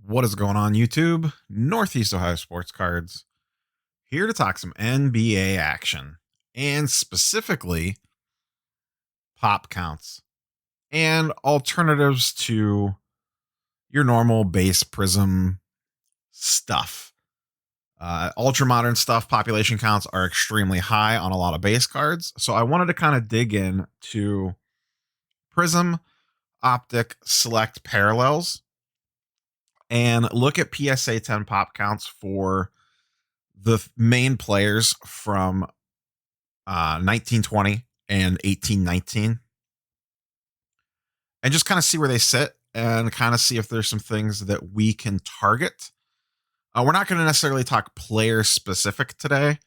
What is going on, YouTube? Northeast Ohio Sports Cards here to talk some NBA action and specifically pop counts and alternatives to your normal base prism stuff. Ultra modern stuff, population counts are extremely high on a lot of base cards. So I wanted to kind of dig in to Prizm, Optic Select parallels and look at PSA 10 pop counts for the main players from 1920 and 1819 and just kind of see where they sit and kind of see if there's some things that we can target. We're not going to necessarily talk player specific today,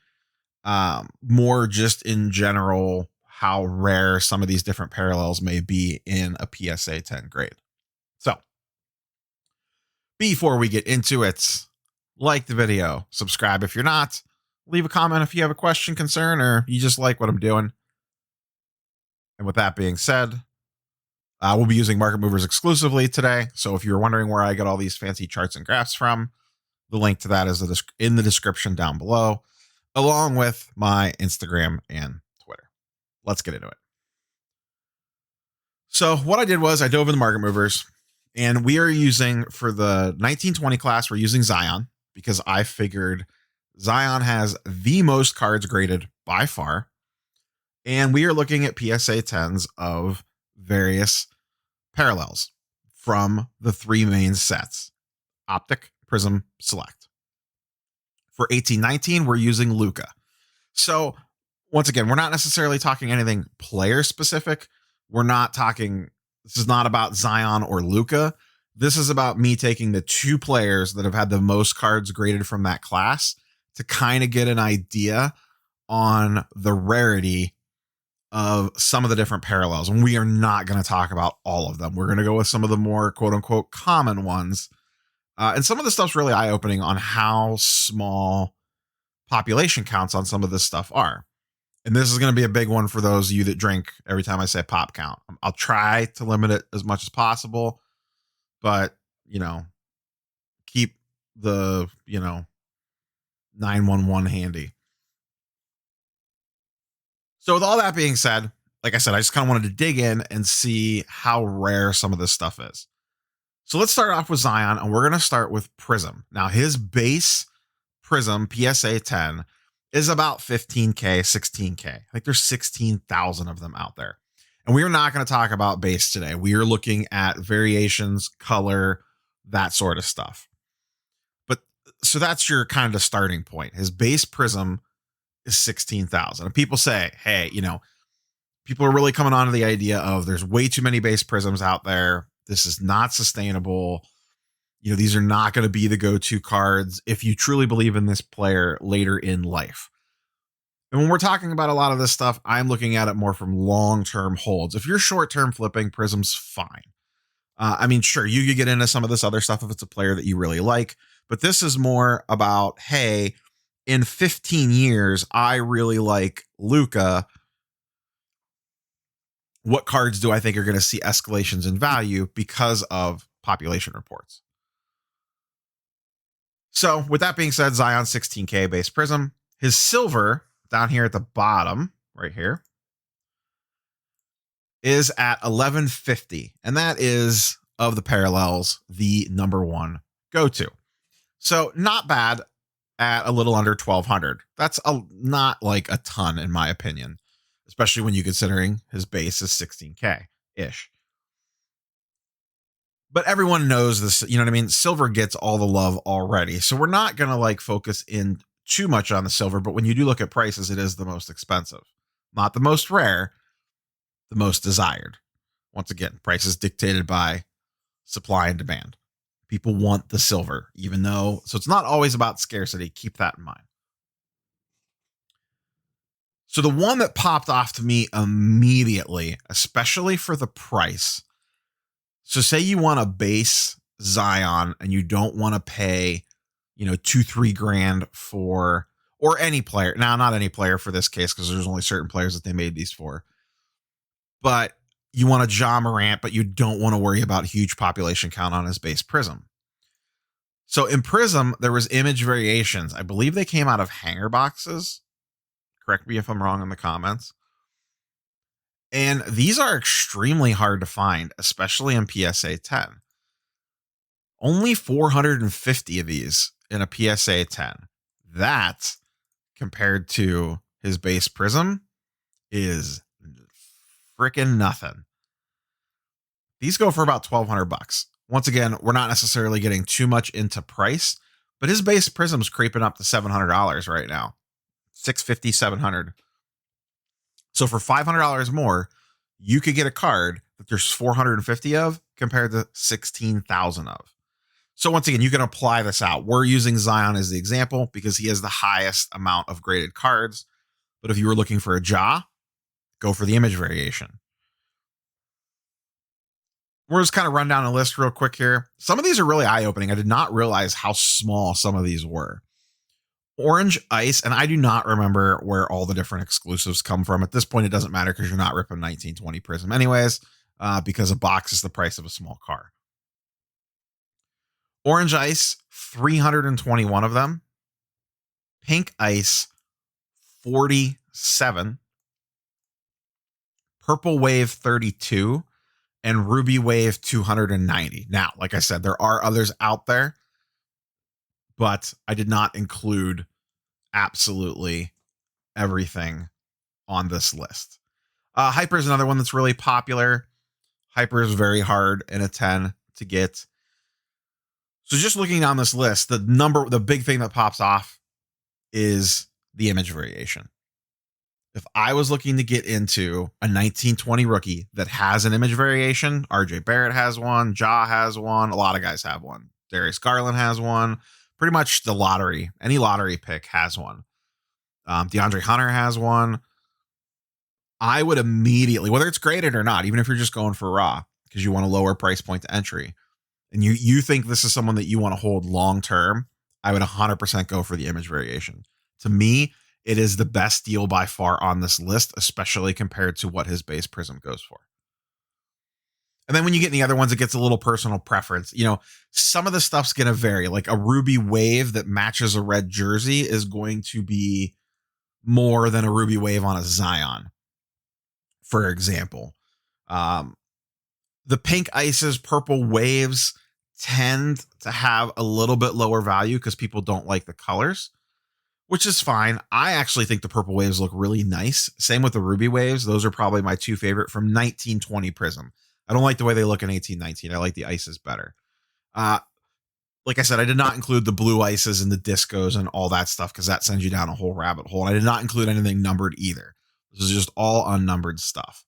more just in general how rare some of these different parallels may be in a PSA 10 grade. So before we get into it, like the video, subscribe if you're not, leave a comment if you have a question, concern, or you just like what I'm doing. And with that being said, we'll be using market movers exclusively today. So if you're wondering where I get all these fancy charts and graphs from, the link to that is in the description down below, along with my Instagram and Twitter. Let's get into it. So what I did was I dove in the market movers, and we are using, for the 1920 class, we're using Zion because I figured Zion has the most cards graded by far. And we are looking at PSA 10s of various parallels from the three main sets: Optic, Prizm, Select. For 1819, we're using Luka. So once again, we're not necessarily talking anything player specific. We're not talking, this is not about Zion or Luka. This is about me taking the two players that have had the most cards graded from that class to kind of get an idea on the rarity of some of the different parallels. And we are not going to talk about all of them. We're going to go with some of the more quote unquote common ones. And some of the stuff's really eye-opening on how small population counts on some of this stuff are. And this is going to be a big one for those of you that drink every time I say pop count. I'll try to limit it as much as possible, but, keep the, 911 handy. So with all that being said, like I said, I just kind of wanted to dig in and see how rare some of this stuff is. So let's start off with Zion, and we're going to start with Prizm. Now, his base Prizm PSA 10 is about 15K, 16K. I think there's 16,000 of them out there. And we are not going to talk about base today. We are looking at variations, color, that sort of stuff. But so that's your kind of starting point. His base Prizm is 16,000. And people say, hey, people are really coming on to the idea of there's way too many base Prizms out there. This is not sustainable. These are not going to be the go-to cards if you truly believe in this player later in life. And when we're talking about a lot of this stuff, I'm looking at it more from long-term holds. If you're short-term flipping, Prizm's fine. Sure, you could get into some of this other stuff if it's a player that you really like, but this is more about, hey, in 15 years, I really like Luka. What cards do I think are going to see escalations in value because of population reports? So with that being said, Zion 16K base Prizm. His silver down here at the bottom, right here, is at 1150. And that is, of the parallels, the number one go-to. So not bad at a little under 1200. That's not like a ton in my opinion, especially when you considering his base is 16K-ish. But everyone knows this, Silver gets all the love already. So we're not going to focus in too much on the silver. But when you do look at prices, it is the most expensive, not the most rare, the most desired. Once again, prices dictated by supply and demand. People want the silver, even though, so it's not always about scarcity. Keep that in mind. So the one that popped off to me immediately, especially for the price. So say you want a base Zion and you don't want to pay, $2-3 grand for, or any player. Now, not any player for this case, because there's only certain players that they made these for. But you want a Ja Morant, but you don't want to worry about huge population count on his base Prizm. So in Prizm, there was image variations. I believe they came out of hanger boxes. Correct me if I'm wrong in the comments. And these are extremely hard to find, especially in PSA 10. Only 450 of these in a PSA 10. That, compared to his base Prizm, is freaking nothing. These go for about $1,200. Once again, we're not necessarily getting too much into price, but his base Prizm's creeping up to $700 right now. $650, $700. So for $500 more, you could get a card that there's 450 of compared to 16,000 of. So once again, you can apply this out. We're using Zion as the example because he has the highest amount of graded cards. But if you were looking for a Ja, go for the image variation. We're just kind of run down a list real quick here. Some of these are really eye-opening. I did not realize how small some of these were. Orange Ice, and I do not remember where all the different exclusives come from. At this point, it doesn't matter because you're not ripping 1920 Prizm anyways, because a box is the price of a small car. Orange Ice, 321 of them. Pink Ice, 47. Purple Wave, 32. And Ruby Wave, 290. Now, like I said, there are others out there, but I did not include absolutely everything on this list. Hyper is another one that's really popular. Hyper is very hard in a 10 to get. So just looking down this list, the big thing that pops off is the image variation. If I was looking to get into a 1920 rookie that has an image variation, RJ Barrett has one, Ja has one, a lot of guys have one. Darius Garland has one. Pretty much the lottery, any lottery pick has one. DeAndre Hunter has one. I would immediately, whether it's graded or not, even if you're just going for raw, because you want a lower price point to entry, and you think this is someone that you want to hold long term, I would 100% go for the image variation. To me, it is the best deal by far on this list, especially compared to what his base Prizm goes for. And then when you get in the other ones, it gets a little personal preference. You know, some of the stuff's going to vary. Like a Ruby Wave that matches a red jersey is going to be more than a Ruby Wave on a Zion, for example. The pink ices, purple waves tend to have a little bit lower value because people don't like the colors, which is fine. I actually think the purple waves look really nice. Same with the ruby waves. Those are probably my two favorite from 1920 Prizm. I don't like the way they look in 1819. I like the ices better. Like I said, I did not include the blue ices and the discos and all that stuff because that sends you down a whole rabbit hole. And I did not include anything numbered either. This is just all unnumbered stuff.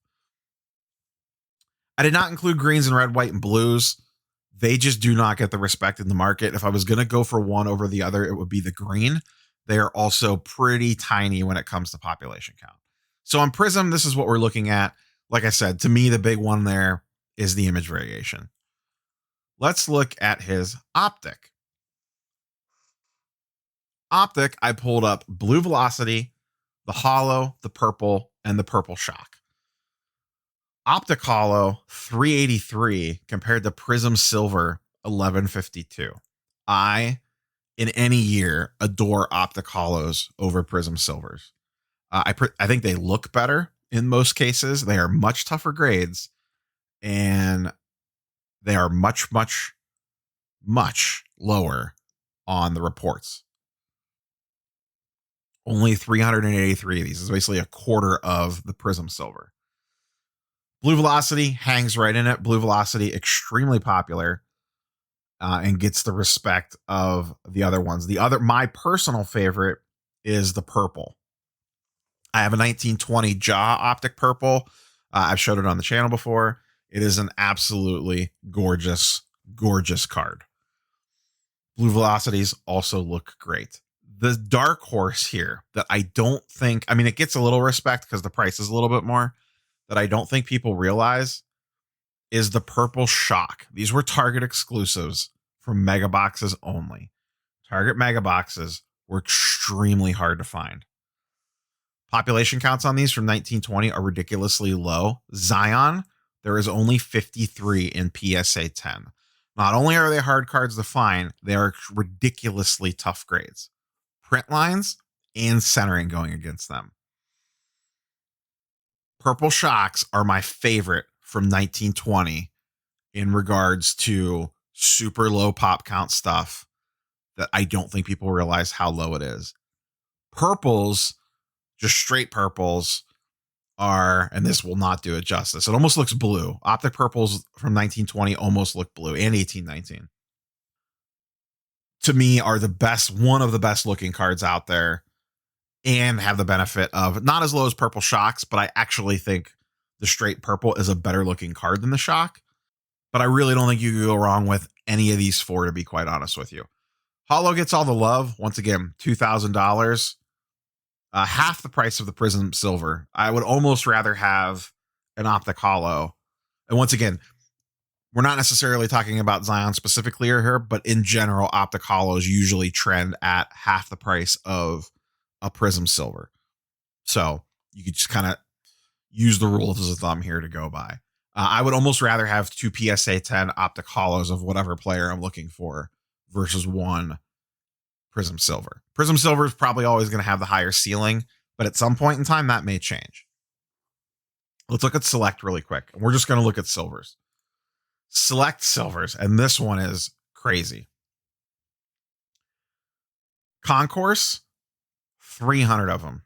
I did not include greens and red, white, and blues. They just do not get the respect in the market. If I was going to go for one over the other, it would be the green. They are also pretty tiny when it comes to population count. So on Prizm, this is what we're looking at. Like I said, to me, the big one there is the image variation. Let's look at his Optic. Optic, I pulled up Blue Velocity, the Hollow, the Purple, and the Purple Shock. Optic Hollow, 383 compared to Prizm Silver, 1152. I, in any year, adore Optic Hollows over Prizm Silvers. I think they look better in most cases. They are much tougher grades, and they are much, much, much lower on the reports. Only 383 of these. This is basically a quarter of the Prizm Silver. Blue Velocity hangs right in it. Blue Velocity, extremely popular, and gets the respect of the other ones. My personal favorite is the Purple. I have a 1920 Ja Optic Purple. I've showed it on the channel before. It is an absolutely gorgeous, gorgeous card. Blue Velocities also look great. The dark horse here that I don't think, I mean, it gets a little respect because the price is a little bit more, that I don't think people realize is the Purple Shock. These were Target exclusives from mega boxes only. Target mega boxes were extremely hard to find. Population counts on these from 1920 are ridiculously low. Zion, there is only 53 in PSA 10. Not only are they hard cards to find, they are ridiculously tough grades. Print lines and centering going against them. Purple Shocks are my favorite from 1920 in regards to super low pop count stuff that I don't think people realize how low it is. Purples, just straight purples, are, and this will not do it justice. It almost looks blue. Optic purples from 1920 almost look blue, and 1819. To me, are the best, one of the best looking cards out there, and have the benefit of not as low as Purple Shocks, but I actually think the straight purple is a better looking card than the Shock. But I really don't think you could go wrong with any of these four, to be quite honest with you. Holo gets all the love. Once again, $2,000. Half the price of the Prizm Silver. I would almost rather have an Optic Holo. And once again, we're not necessarily talking about Zion specifically here, but in general, Optic Holos usually trend at half the price of a Prizm Silver. So you could just kind of use the rules as a thumb here to go by. I would almost rather have two PSA 10 Optic Holos of whatever player I'm looking for versus one Prizm Silver. Prizm Silver is probably always going to have the higher ceiling, but at some point in time, that may change. Let's look at Select really quick. We're just going to look at silvers. Select silvers, and this one is crazy. Concourse, 300 of them.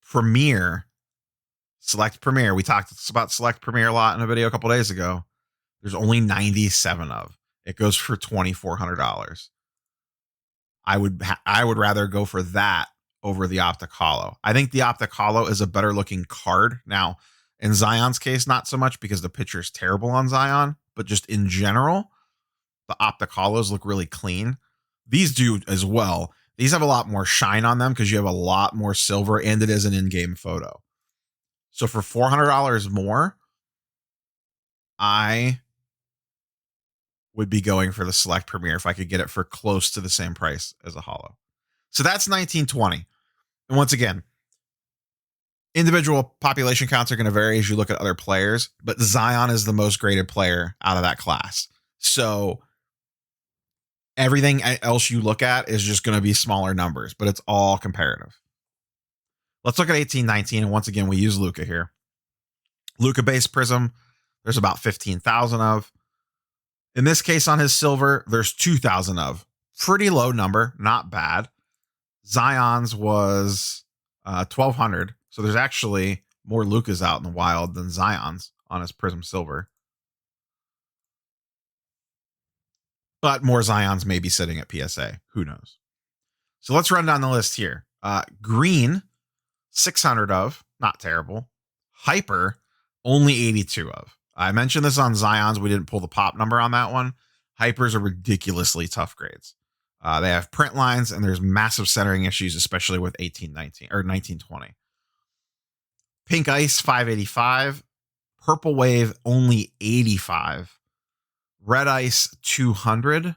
Premier, Select Premier. We talked about Select Premier a lot in a video a couple days ago. There's only 97 of. It goes for $2,400. I would rather go for that over the Optic Holo. I think the Optic Holo is a better looking card. Now, in Zion's case, not so much because the picture is terrible on Zion, but just in general, the Optic Holos look really clean. These do as well. These have a lot more shine on them because you have a lot more silver and it is an in-game photo. So for $400 more, I would be going for the Select Premier if I could get it for close to the same price as a Holo. So that's 1920. And once again, individual population counts are going to vary as you look at other players, but Zion is the most graded player out of that class. So everything else you look at is just going to be smaller numbers, but it's all comparative. Let's look at 1819. And once again, we use Luka here. Luka based Prizm, there's about 15,000 of. In this case, on his silver, there's 2,000 of. Pretty low number, not bad. Zion's was 1,200. So there's actually more Lukas out in the wild than Zion's on his Prizm Silver. But more Zions may be sitting at PSA. Who knows? So let's run down the list here. Green, 600 of. Not terrible. Hyper, only 82 of. I mentioned this on Zion's. We didn't pull the pop number on that one. Hypers are ridiculously tough grades. They have print lines and there's massive centering issues, especially with 1819 or 1920. Pink Ice, 585. Purple Wave, only 85. Red Ice, 200.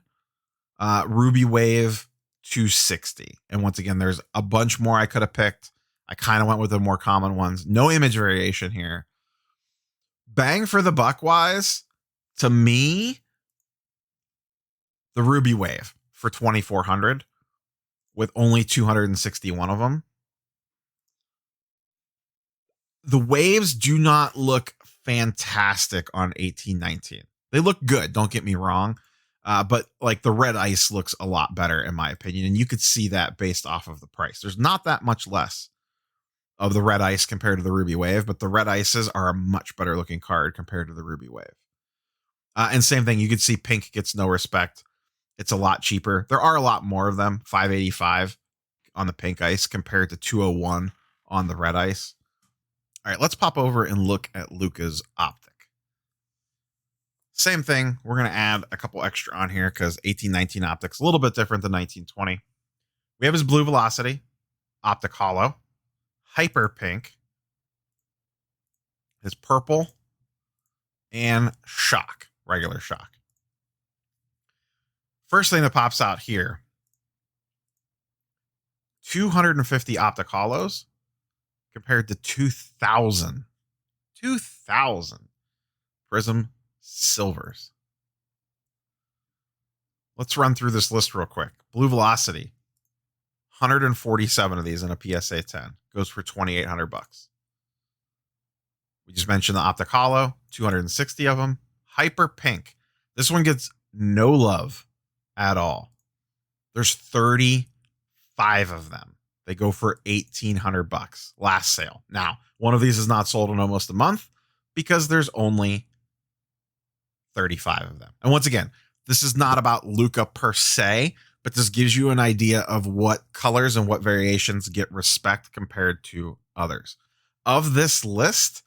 Ruby Wave, 260. And once again, there's a bunch more I could have picked. I kind of went with the more common ones. No image variation here. Bang for the buck wise, to me, the Ruby Wave for 2,400 with only 261 of them. The waves do not look fantastic on 1819. They look good, don't get me wrong. But like the red ice looks a lot better in my opinion. And you could see that based off of the price. There's not that much less of the red ice compared to the Ruby Wave, but the red ices are a much better looking card compared to the Ruby Wave. And same thing, you could see pink gets no respect. It's a lot cheaper. There are a lot more of them, 585 on the pink ice compared to 201 on the red ice. All right, let's pop over and look at Luka's Optic. Same thing. We're going to add a couple extra on here because 1819 Optic's a little bit different than 1920. We have his Blue Velocity, Optic Holo, Hyper Pink, his Purple, and Shock, regular Shock. First thing that pops out here, 250 Optic Holos compared to 2,000. 2,000 Prizm silvers. Let's run through this list real quick. Blue Velocity, 147 of these in a PSA 10. Goes for $2,800. We just mentioned the Optic Holo, 260 of them. Hyper Pink. This one gets no love at all. There's 35 of them. They go for $1,800 last sale. Now, one of these is not sold in almost a month because there's only 35 of them. And once again, this is not about Luka per se, but this gives you an idea of what colors and what variations get respect compared to others. Of this list,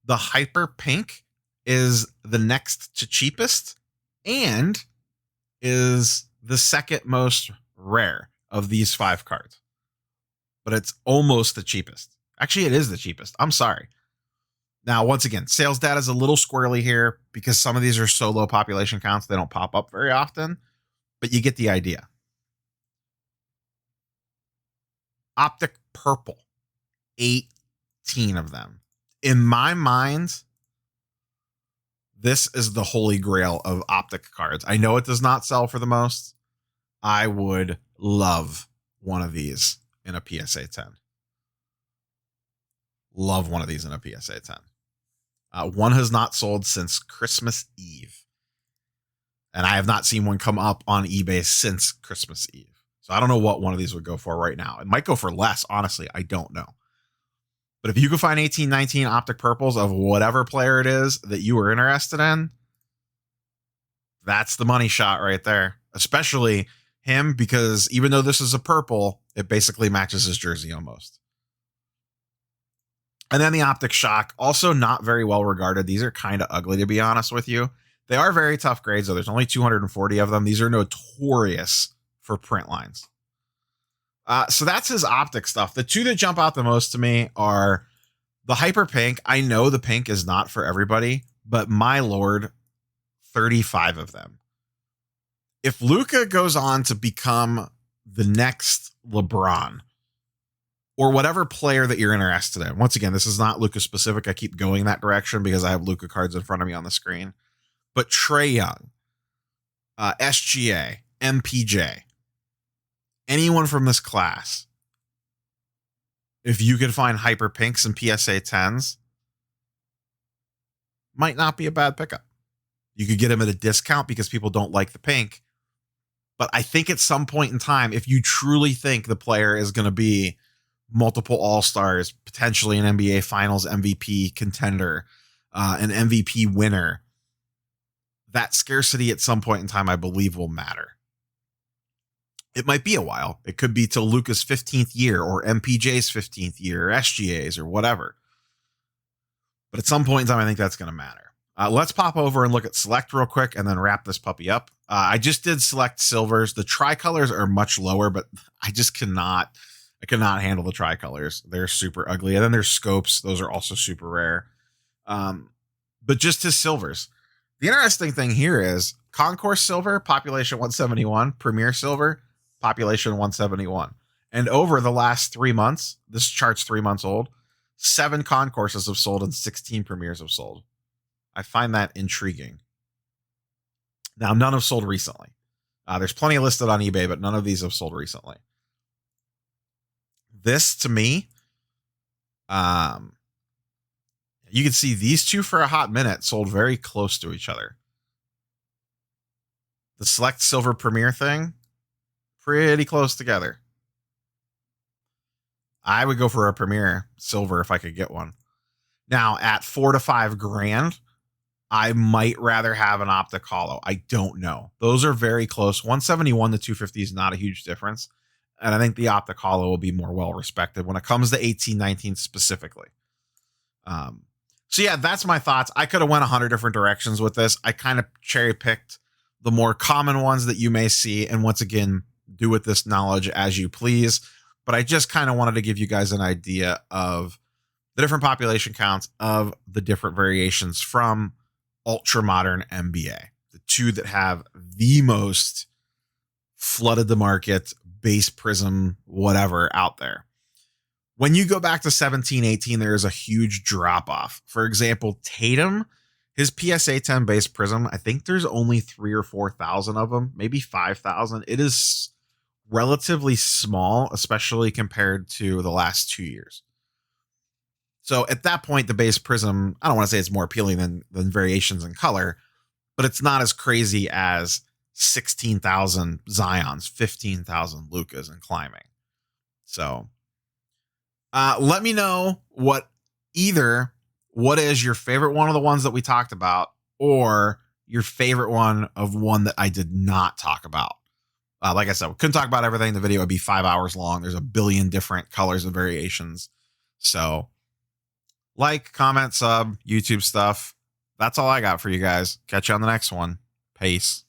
the Hyper Pink is the next to cheapest and is the second most rare of these 5 cards. But it's almost the cheapest. Actually, it is the cheapest. I'm sorry. Now, once again, sales data is a little squirrely here because some of these are so low population counts, they don't pop up very often, but you get the idea. Optic Purple, 18 of them. In my mind, this is the holy grail of Optic cards. I know it does not sell for the most. I would love one of these in a PSA 10. Love one of these in a PSA 10. One has not sold since Christmas Eve. And I have not seen one come up on eBay since Christmas Eve. So I don't know what one of these would go for right now. It might go for less, honestly. I don't know. But if you can find 18, 19 Optic Purples of whatever player it is that you were interested in, that's the money shot right there. Especially him, because even though this is a purple, it basically matches his jersey almost. And then the Optic Shock, also not very well regarded. These are kind of ugly, to be honest with you. They are very tough grades, though. There's only 240 of them. These are notorious for print lines. So that's his Optic stuff. The two that jump out the most to me are the Hyper Pink. I know the pink is not for everybody, but my lord, 35 of them. If Luka goes on to become the next LeBron, or whatever player that you're interested in. Once again, this is not Luka specific. I keep going that direction because I have Luka cards in front of me on the screen. But Trae Young, SGA, MPJ, anyone from this class, if you could find Hyper Pinks and PSA 10s, might not be a bad pickup. You could get them at a discount because people don't like the pink. But I think at some point in time, if you truly think the player is going to be multiple All-Stars, potentially an NBA Finals MVP contender, an MVP winner, that scarcity at some point in time, I believe, will matter. It might be a while. It could be till Luka's 15th year or MPJ's 15th year or SGA's or whatever. But at some point in time, I think that's going to matter. Let's pop over and look at Select real quick and then wrap this puppy up. I just did Select Silvers. The tricolors are much lower, but I just cannot handle the tricolors. They're super ugly. And then there's Scopes. Those are also super rare. But just his silvers. The interesting thing here is Concourse Silver, population 171, Premier Silver, population 171. And over the last 3 months, this chart's 3 months old, 7 Concourses have sold and 16 Premiers have sold. I find that intriguing. Now, none have sold recently. There's plenty listed on eBay, but none of these have sold recently. This, to me, you can see these two for a hot minute sold very close to each other. The Select Silver Premier thing, pretty close together. I would go for a Premier Silver if I could get one. Now, at $4 to $5 grand, I might rather have an Optic Holo. I don't know. Those are very close. 171 to 250 is not a huge difference. And I think the Optic Holo will be more well respected when it comes to 18, 19 specifically. So yeah, that's my thoughts. I could have went 100 different directions with this. I kind of cherry picked the more common ones that you may see. And once again, do with this knowledge as you please. But I just kind of wanted to give you guys an idea of the different population counts of the different variations from ultra modern NBA. The two that have the most flooded the market, base prism, whatever out there. When you go back to 17, 18, there is a huge drop off. For example, Tatum His PSA 10 base Prism, I think there's only 3 or 4,000 of them, maybe 5,000. It is relatively small, especially compared to the last 2 years. So at that point, the base Prism, I don't want to say it's more appealing than variations in color, but it's not as crazy as 16,000 Zions, 15,000 Lukas and climbing. So let me know what is your favorite one of the ones that we talked about, or your favorite one of one that I did not talk about. Like I said, we couldn't talk about everything. The video would be 5 hours long. There's a billion different colors and variations. So like, comment, sub, YouTube stuff. That's all I got for you guys. Catch you on the next one. Peace.